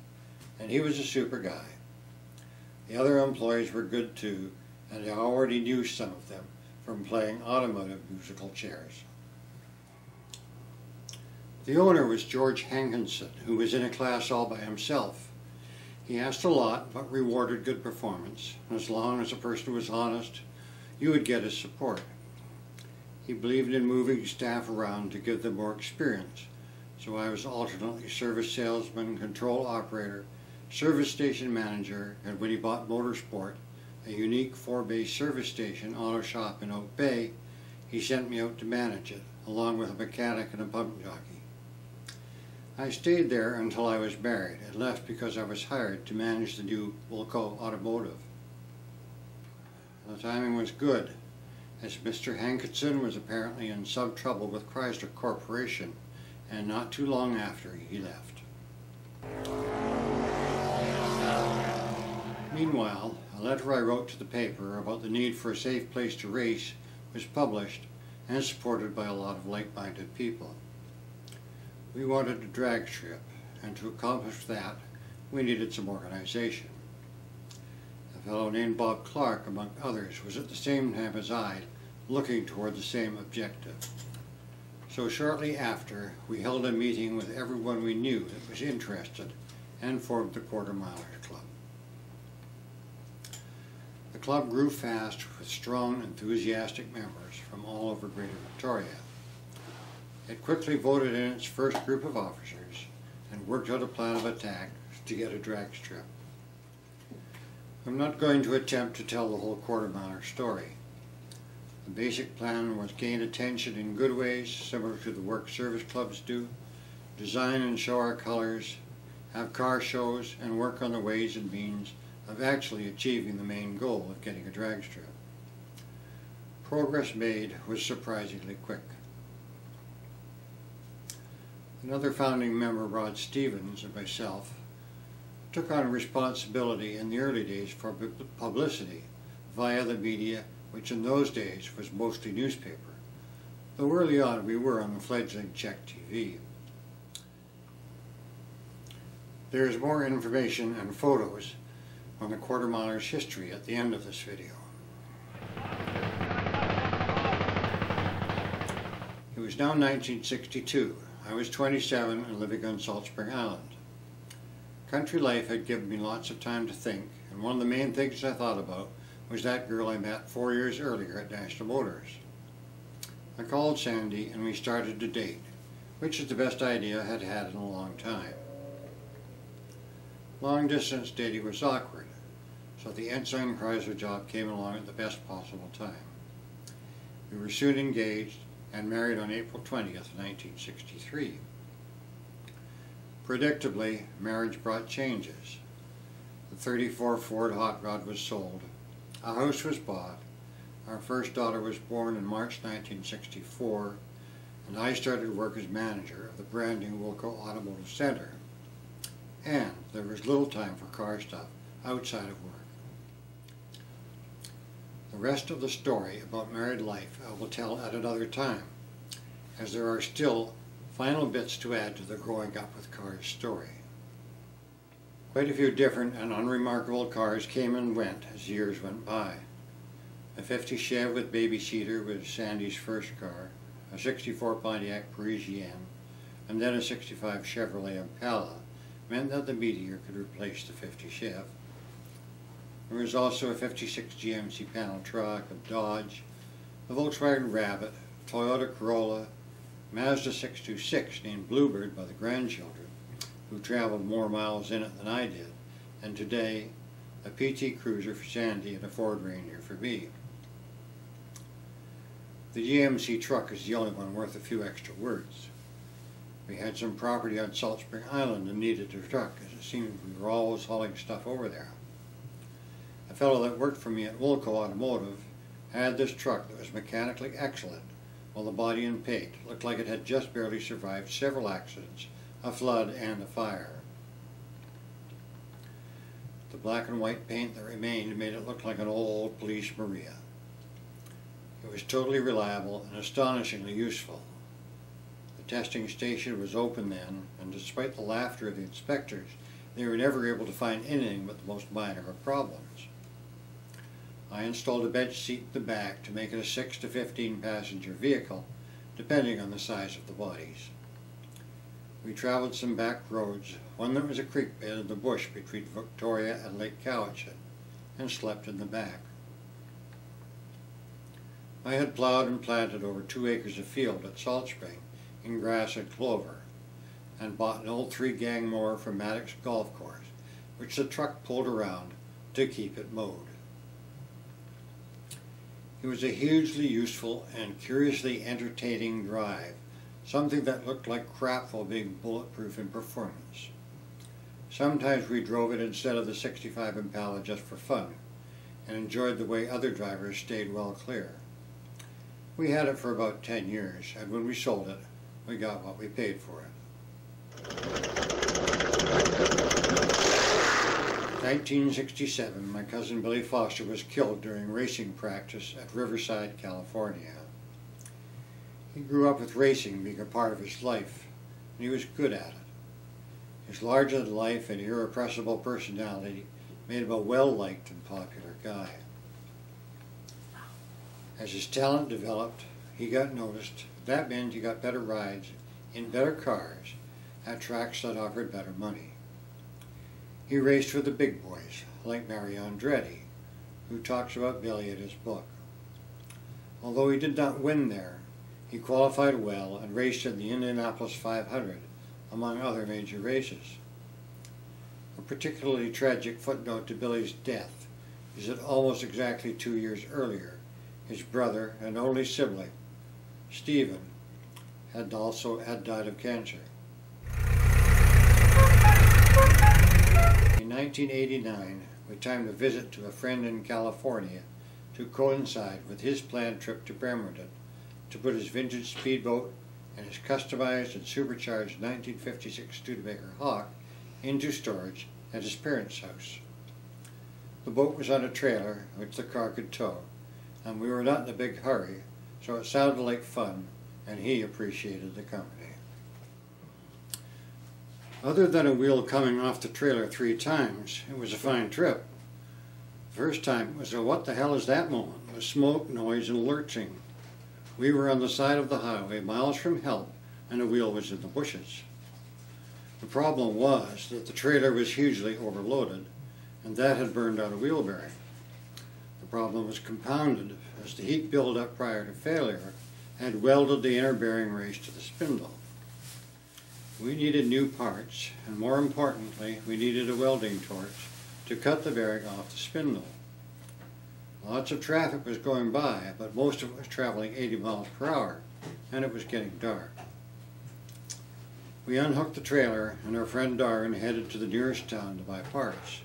and he was a super guy. The other employees were good too, and I already knew some of them from playing automotive musical chairs. The owner was George Hankinson, who was in a class all by himself. He asked a lot, but rewarded good performance. As long as a person was honest, you would get his support. He believed in moving staff around to give them more experience, so I was alternately service salesman, control operator, service station manager, and when he bought Motorsport, a unique 4-bay service station auto shop in Oak Bay, he sent me out to manage it, along with a mechanic and a pump jockey. I stayed there until I was married and left because I was hired to manage the new Wilco Automotive. The timing was good, as Mr. Hankinson was apparently in some trouble with Chrysler Corporation, and not too long after he left. Meanwhile, a letter I wrote to the paper about the need for a safe place to race was published and supported by a lot of like-minded people. We wanted a drag strip, and to accomplish that, we needed some organization. A fellow named Bob Clark, among others, was at the same time as I, looking toward the same objective. So shortly after, we held a meeting with everyone we knew that was interested and formed the Quarter Milers Club. The club grew fast with strong, enthusiastic members from all over Greater Victoria. It quickly voted in its first group of officers and worked out a plan of attack to get a drag strip. I'm not going to attempt to tell the whole Quarter Miler story. The basic plan was gain attention in good ways, similar to the work service clubs do, design and show our colors, have car shows, and work on the ways and means of actually achieving the main goal of getting a drag strip. Progress made was surprisingly quick. Another founding member, Rod Stevens, and myself, took on responsibility in the early days for publicity via the media, which in those days was mostly newspaper, though early on we were on the fledgling Czech TV. There is more information and photos on the Quarter Milers' history at the end of this video. It was now 1962. I was 27 and living on Salt Spring Island. Country life had given me lots of time to think, and one of the main things I thought about was that girl I met 4 years earlier at National Motors. I called Sandy and we started to date, which is the best idea I had had in a long time. Long distance dating was awkward, so the Ensign Chrysler job came along at the best possible time. We were soon engaged and married on April 20th, 1963. Predictably, marriage brought changes. The '34 Ford Hot Rod was sold, a house was bought, Our first daughter was born in March 1964, and I started work as manager of the brand new Wilco Automotive Center. And there was little time for car stuff outside of work. The rest of the story about married life I will tell at another time, as there are still final bits to add to the growing up with cars story. Quite a few different and unremarkable cars came and went as years went by. A 50 Chev with baby seater was Sandy's first car, a 64 Pontiac Parisienne, and then a 65 Chevrolet Impala meant that the Meteor could replace the 50 Chev. There was also a 56 GMC panel truck, a Dodge, a Volkswagen Rabbit, Toyota Corolla, Mazda 626 named Bluebird by the grandchildren, who traveled more miles in it than I did, and today a PT Cruiser for Sandy and a Ford Ranger for me. The GMC truck is the only one worth a few extra words. We had some property on Salt Spring Island and needed a truck, as it seemed we were always hauling stuff over there. A fellow that worked for me at Wilco Automotive had this truck that was mechanically excellent, while the body and paint looked like it had just barely survived several accidents, a flood and a fire. The black and white paint that remained made it look like an old police Maria. It was totally reliable and astonishingly useful. The testing station was open then, and despite the laughter of the inspectors, they were never able to find anything but the most minor of problems. I installed a bench seat in the back to make it a 6 to 15 passenger vehicle, depending on the size of the bodies. We traveled some back roads, one that was a creek bed in the bush between Victoria and Lake Cowichan, and slept in the back. I had plowed and planted over 2 acres of field at Salt Spring in grass and clover, and bought an old 3-gang mower from Maddox Golf Course, which the truck pulled around to keep it mowed. It was a hugely useful and curiously entertaining drive, something that looked like crap while being bulletproof in performance. Sometimes we drove it instead of the 65 Impala just for fun, and enjoyed the way other drivers stayed well clear. We had it for about 10 years, and when we sold it, we got what we paid for it. 1967, my cousin Billy Foster was killed during racing practice at Riverside, California. He grew up with racing being a part of his life, and he was good at it. His larger-than-life and irrepressible personality made him a well-liked and popular guy. As his talent developed, he got noticed. That meant he got better rides in better cars at tracks that offered better money. He raced for the big boys, like Mario Andretti, who talks about Billy in his book. Although he did not win there, he qualified well and raced in the Indianapolis 500, among other major races. A particularly tragic footnote to Billy's death is that almost exactly 2 years earlier, his brother and only sibling, Stephen, had died of cancer. In 1989, we timed a visit to a friend in California to coincide with his planned trip to Bremerton to put his vintage speedboat and his customized and supercharged 1956 Studebaker Hawk into storage at his parents' house. The boat was on a trailer which the car could tow, and we were not in a big hurry, so it sounded like fun, and he appreciated the company. Other than a wheel coming off the trailer 3 times, it was a fine trip. The first time it was a what the hell is that moment, with smoke, noise, and lurching. We were on the side of the highway, miles from help, and the wheel was in the bushes. The problem was that the trailer was hugely overloaded, and that had burned out a wheel bearing. The problem was compounded as the heat buildup prior to failure had welded the inner bearing race to the spindle. We needed new parts, and more importantly, we needed a welding torch to cut the bearing off the spindle. Lots of traffic was going by, but most of it was traveling 80 miles per hour, and it was getting dark. We unhooked the trailer, and our friend Darwin headed to the nearest town to buy parts.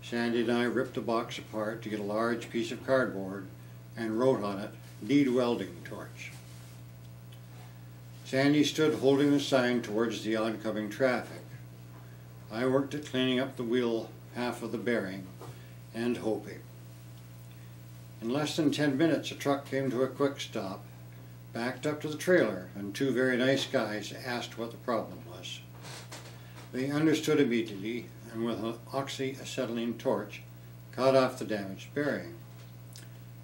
Sandy and I ripped the box apart to get a large piece of cardboard and wrote on it, "Need welding torch." Sandy stood holding the sign towards the oncoming traffic. I worked at cleaning up the wheel half of the bearing and hoping. In less than 10 minutes a truck came to a quick stop, backed up to the trailer, and two very nice guys asked what the problem was. They understood immediately, and with an oxyacetylene torch cut off the damaged bearing.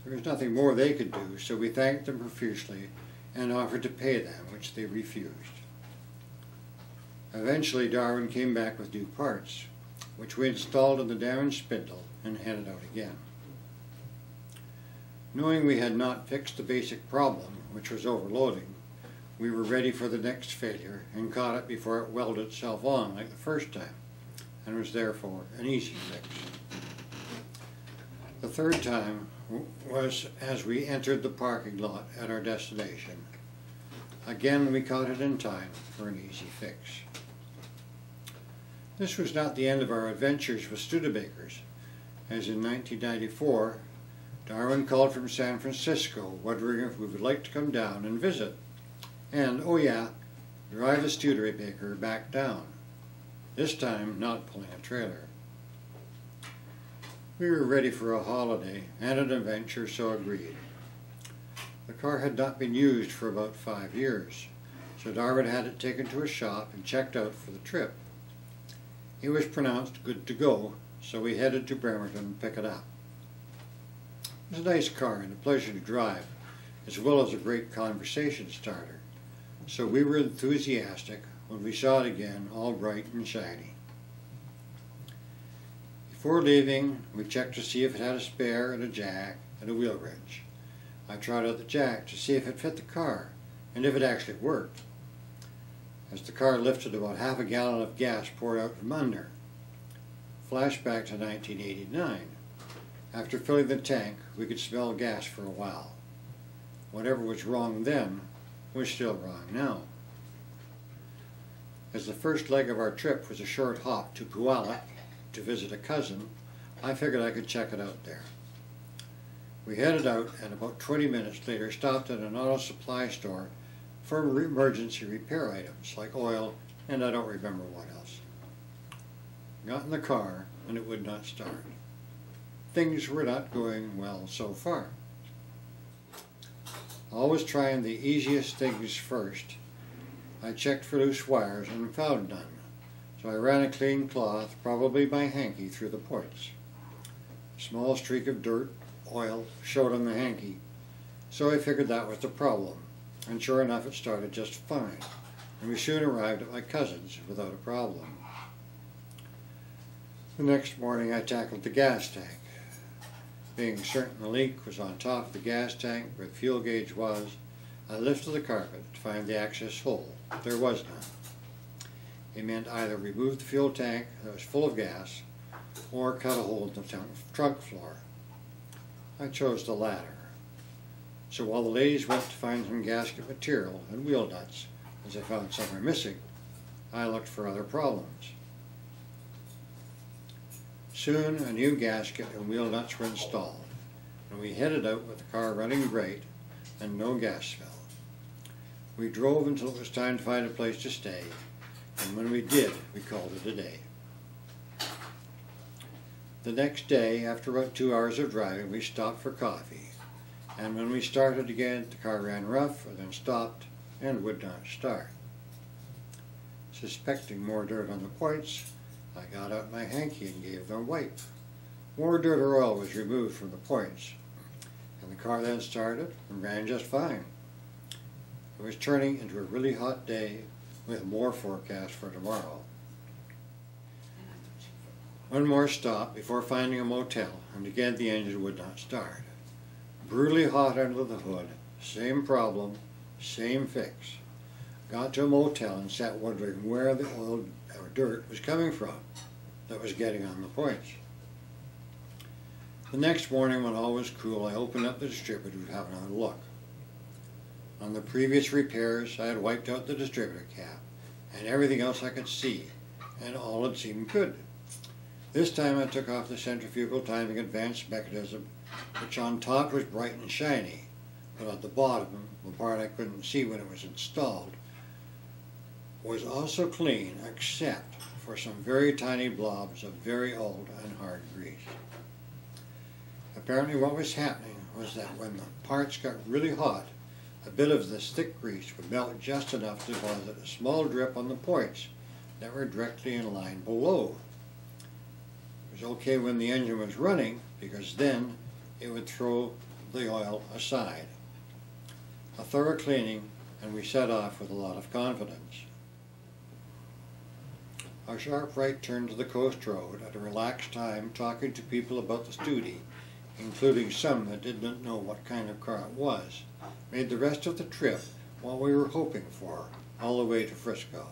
There was nothing more they could do, so we thanked them profusely and offered to pay them, which they refused. Eventually Darwin came back with new parts, which we installed in the damaged spindle and headed out again. Knowing we had not fixed the basic problem, which was overloading, we were ready for the next failure and caught it before it welded itself on like the first time, and was therefore an easy fix. The third time was as we entered the parking lot at our destination. Again we caught it in time for an easy fix. This was not the end of our adventures with Studebakers, as in 1994 Darwin called from San Francisco wondering if we would like to come down and visit, and, oh yeah, drive the Studebaker back down, this time not pulling a trailer. We were ready for a holiday and an adventure, so agreed. The car had not been used for about 5 years, so Darwin had it taken to a shop and checked out for the trip. It was pronounced good to go, so we headed to Bremerton to pick it up. It was a nice car and a pleasure to drive, as well as a great conversation starter, so we were enthusiastic when we saw it again, all bright and shiny. Before leaving, we checked to see if it had a spare and a jack and a wheel wrench. I tried out the jack to see if it fit the car and if it actually worked. As the car lifted, about half a gallon of gas poured out from under. Flashback to 1989. After filling the tank, we could smell gas for a while. Whatever was wrong then was still wrong now. As the first leg of our trip was a short hop to Puyallup to visit a cousin, I figured I could check it out there. We headed out and about 20 minutes later stopped at an auto supply store for emergency repair items like oil and I don't remember what else. Got in the car and it would not start. Things were not going well so far. Always trying the easiest things first, I checked for loose wires and found none, so I ran a clean cloth, probably my hanky, through the ports. A small streak of dirt, oil, showed on the hanky, so I figured that was the problem, and sure enough it started just fine, and we soon arrived at my cousin's without a problem. The next morning I tackled the gas tank. Being certain the leak was on top of the gas tank where the fuel gauge was, I lifted the carpet to find the access hole. There was none. It meant either remove the fuel tank that was full of gas or cut a hole in the trunk floor. I chose the latter. So while the ladies went to find some gasket material and wheel nuts, as I found some were missing, I looked for other problems. Soon a new gasket and wheel nuts were installed, and we headed out with the car running great and no gas smell. We drove until it was time to find a place to stay, and when we did, we called it a day. The next day, after about 2 hours of driving, we stopped for coffee, and when we started again, the car ran rough and then stopped and would not start. Suspecting more dirt on the points, I got out my hanky and gave them a wipe. More dirt or oil was removed from the points, and the car then started and ran just fine. It was turning into a really hot day with more forecast for tomorrow. One more stop before finding a motel, and again the engine would not start. Brutally hot under the hood, same problem, same fix. Got to a motel and sat wondering where the oil or dirt was coming from that was getting on the points. The next morning when all was cool, I opened up the distributor to have another look. On the previous repairs, I had wiped out the distributor cap and everything else I could see, and all had seemed good. This time I took off the centrifugal timing advanced mechanism, which on top was bright and shiny, but at the bottom, the part I couldn't see when it was installed, was also clean except for some very tiny blobs of very old and hard grease. Apparently what was happening was that when the parts got really hot, a bit of this thick grease would melt just enough to deposit a small drip on the points that were directly in line below. It was okay when the engine was running, because then it would throw the oil aside. A thorough cleaning, and we set off with a lot of confidence. Our sharp right turn to the coast road at a relaxed time, talking to people about the Studi, including some that did not know what kind of car it was, made the rest of the trip what we were hoping for, all the way to Frisco.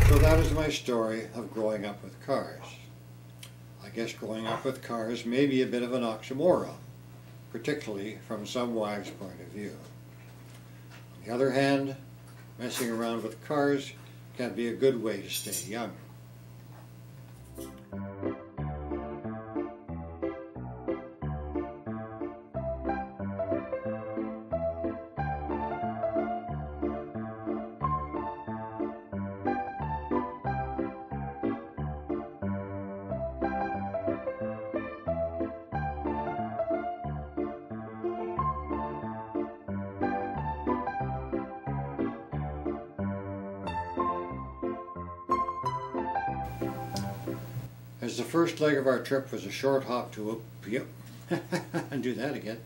So that is my story of growing up with cars. I guess growing up with cars may be a bit of an oxymoron, particularly from some wives' point of view. On the other hand, messing around with cars can be a good way to stay young. As the first leg of our trip was a short hop to and do that again.